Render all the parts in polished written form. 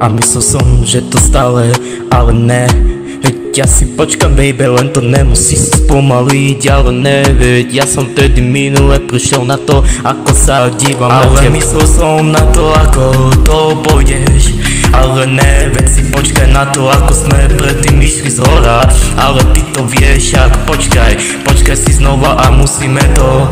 A myslel som, že to stále, ale ne. Veď ja si počkam, baby, len to nemusí spomaliť. Ale ne, veď ja som tedy minule prišiel na to, ako sa dívam na teba. Ale myslel som na to, ako to pôjdeš. Ale ne, veď si počkaj na to, ako sme predtým išli z hora. Ale ty to vieš, ak počkaj si znova a musíme to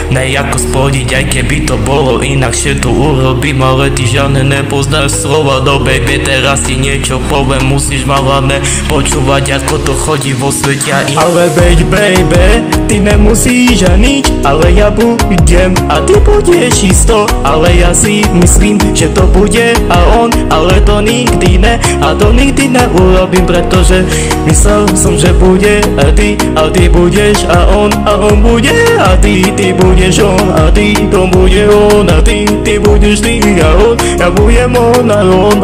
nejako spodiť. Aj keby to bolo inakšie, to urobím. Ale ty žiadne nepoznáš slova, no baby, teraz ti niečo poviem. Musíš ma hlavne počúvať, ako to chodí vo svete. Ale veď baby, ty nemusíš aniť, ale ja budem a ty budeš isto. Ale ja si myslím, že to bude a on, ale to nikdy ne, a to nikdy neurobím, pretože myslel som, že bude a ty budeš a on bude a ty budeš on a ty to bude on a ty budeš ty a on, ja budem on a on,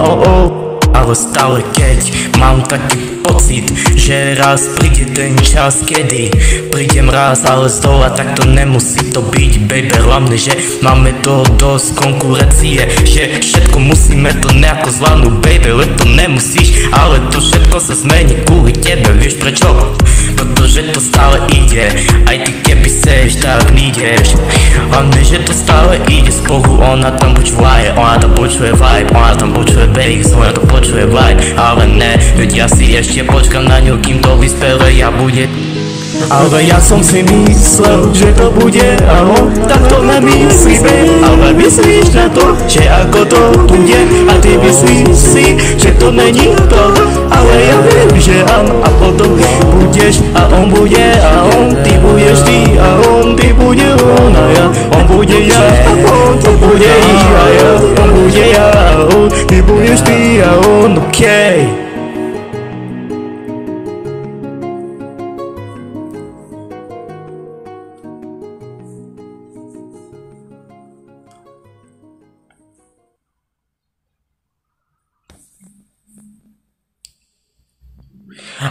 Ale stále keď mám taký pocit, že raz príde ten čas, kedy prídem raz, ale z dola, tak to nemusí to byť, baby. Hlavne, že máme to dosť konkurencie, že všetko musíme to nejako zvládnuť, baby. Len to nemusíš, ale to všetko sa zmení kvôli tebe, vieš prečo? Protože to stále ide, aj ty keby seš, tak nejdeš. Hlavne, že to stále ide spolu, ona tam počúva, ona tam počuje vibe, ona tam počuje bass, ona tam počuje vibe. Ale ne, veď ja si ešte počkam na ňu, kým to vyspele, ja bude. Ale ja som si myslel, že to bude a on tak to nemyslí, babe. Ale myslíš na to, že ako to bude a ty myslíš si, že to není pravda. Ale ja viem, že áno a potom budeš a on bude a on, ty budeš ty a on, ty bude on a ja, on bude ja a on, to bude a ja, on bude ja a on, ty budeš ty a on, okej.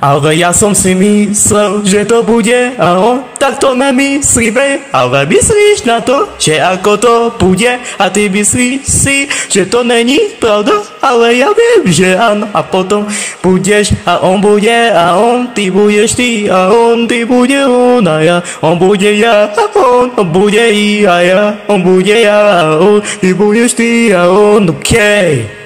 Ale ja som si myslel, že to bude a on tak to nemyslí, babe. Ale myslíš na to, že ako to bude a ty myslíš si, že to není pravda. Ale ja viem, že áno a potom budeš a on bude a on, ty budeš ty a on, ty bude on a ja, on bude ja a on bude i a ja, on bude ja a on, ty budeš ty a on, okej.